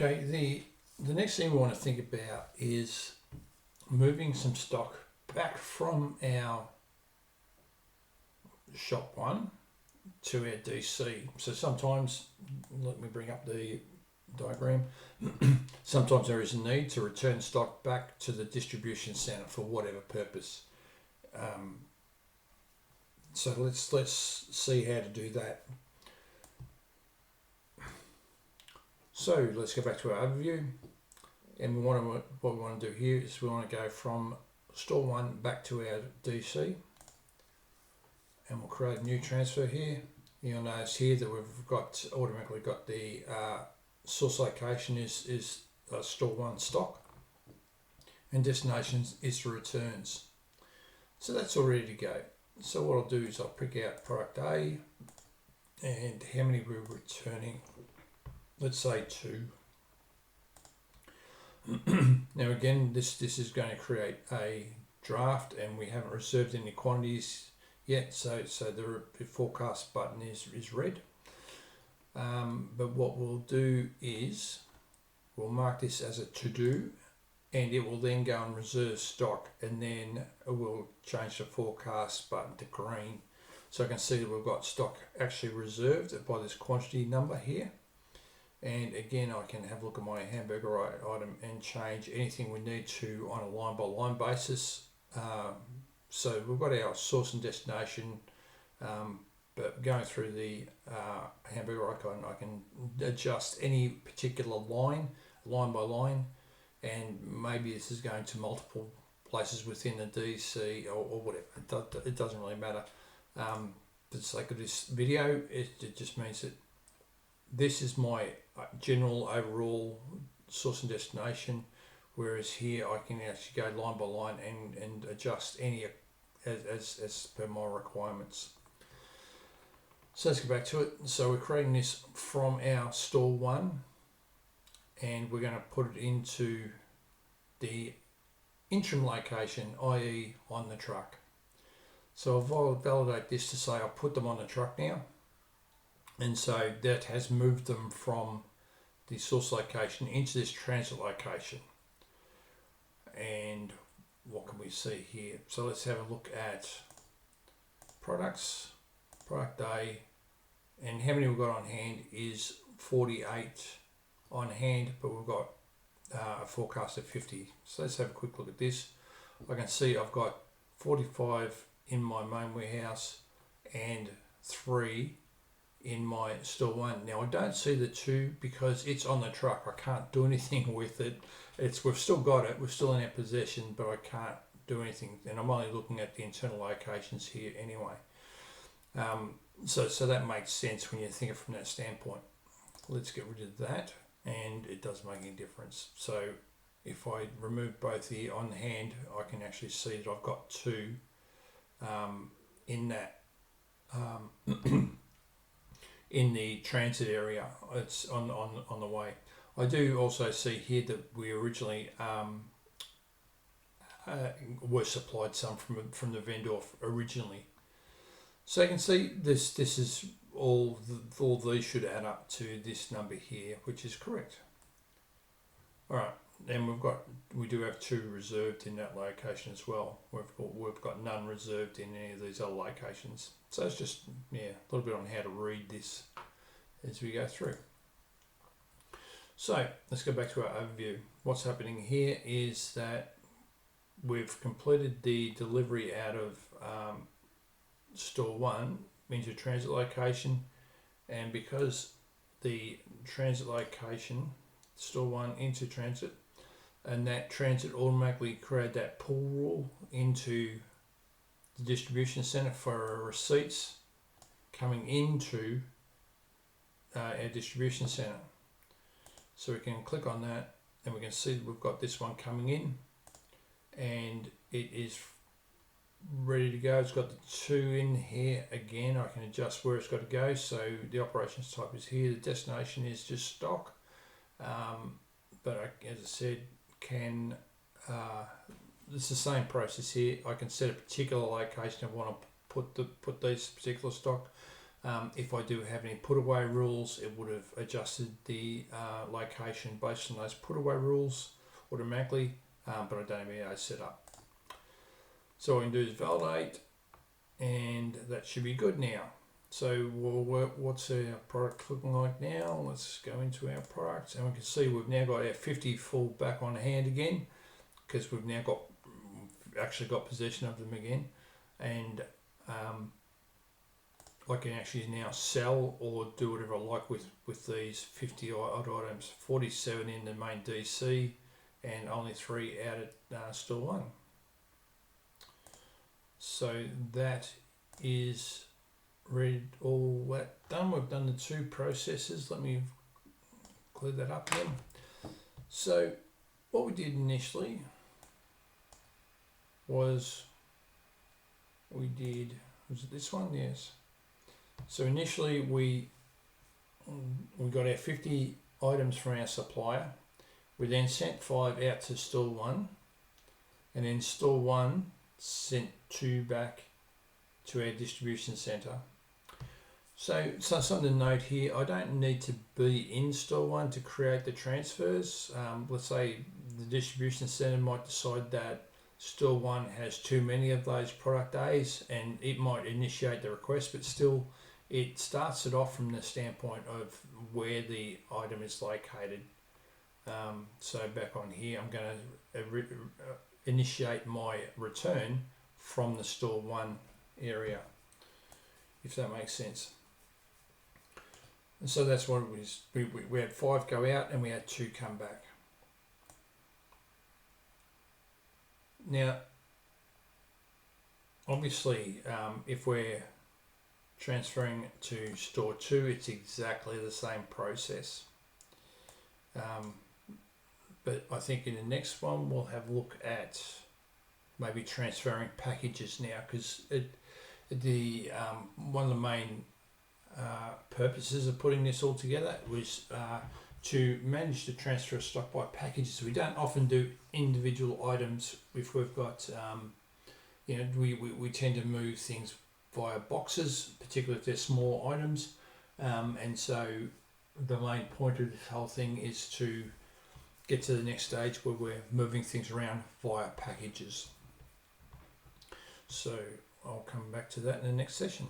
Okay, the next thing we want to think about is moving some stock back from our shop one to our DC. So sometimes, let me bring up the diagram, sometimes there is a need to return stock back to the distribution centre for whatever purpose. So let's see how to do that. So let's go back to our overview, and what we want to do here is we want to go from store one back to our DC, and we'll create a new transfer here. You'll notice here that we've got automatically got the source location is store one stock, and destination is the returns. So that's all ready to go. So what I'll do is I'll pick out product A and how many we're returning. Let's say 2. Now again, this is going to create a draft, and we haven't reserved any quantities yet, so the forecast button is red. But what we'll do is we'll mark this as a to do, and it will then go and reserve stock, and then we'll change the forecast button to green, so I can see that we've got stock actually reserved by this quantity number here. And again, I can have a look at my hamburger item and change anything we need to on a line by line basis. So we've got our source and destination, but going through the hamburger icon, I can adjust any particular line by line, and maybe this is going to multiple places within the DC or whatever. It doesn't really matter. For the sake of this video, it just means that this is my general overall source and destination, whereas here I can actually go line by line and adjust any as per my requirements. So let's go back to it. So we're creating this from our store one, and we're going to put it into the interim location, i.e. on the truck. So I'll validate this to say I'll put them on the truck now. And so that has moved them from the source location into this transit location. And what can we see here? So let's have a look at products, product A, and how many we've got on hand is 48 on hand, but we've got a forecast of 50. So let's have a quick look at this. I can see I've got 45 in my main warehouse and 3 in my store one. Now I don't see the 2 because it's on the truck. I can't do anything with it. We've still got it, we're still in our possession, but I can't do anything, and I'm only looking at the internal locations here anyway. So that makes sense when you think of it from that standpoint. Let's get rid of that, and it doesn't make any difference. So if I remove both the on hand, I can actually see that I've got 2 in that in the transit area. It's on the way. I do also see here that we originally were supplied some from the vendor originally. So you can see this is all these should add up to this number here, which is correct. All right, and we do have 2 reserved in that location as well. We've got none reserved in any of these other locations. So it's just a little bit on how to read this as we go through. So let's go back to our overview. What's happening here is that we've completed the delivery out of store one into transit location, and because the transit location, store one into transit, and that transit automatically created that pull rule into the distribution center for receipts coming into our distribution center. So we can click on that, and we can see that we've got this one coming in, and it is ready to go. It's got the 2 in here again. I can adjust where it's got to go. So the operations type is here. The destination is just stock, but as I said, it's the same process here. I can set a particular location I want to put these particular stock. If I do have any put away rules, it would have adjusted the location based on those put away rules automatically, but I don't have any of those set up. So all I can do is validate, and that should be good now. So what's our product looking like now? Let's go into our products, and we can see we've now got our 50 full back on hand again, because we've now actually got possession of them again, and I can actually now sell or do whatever I like with these 50 odd items. 47 in the main DC, and only 3 out at store 1. So that is all that done. We've done the 2 processes. Let me clear that up again. So what we did initially was was it this one? Yes. So initially we got our 50 items from our supplier. We then sent 5 out to store 1, and then store 1 sent 2 back to our distribution centre. So something to note here, I don't need to be in store 1 to create the transfers. Let's say the distribution centre might decide that store 1 has too many of those product A's, and it might initiate the request, but still it starts it off from the standpoint of where the item is located. So back on here, I'm going to initiate my return from the store 1 area, if that makes sense. And so that's what it was. We had 5 go out and we had 2 come back. Now, obviously, if we're transferring to store 2, it's exactly the same process. But I think in the next one we'll have a look at maybe transferring packages now, because one of the main purposes of putting this all together was to manage the transfer of stock by packages. We don't often do individual items if we've got, we tend to move things via boxes, particularly if they're small items. And so the main point of this whole thing is to get to the next stage where we're moving things around via packages. So I'll come back to that in the next session.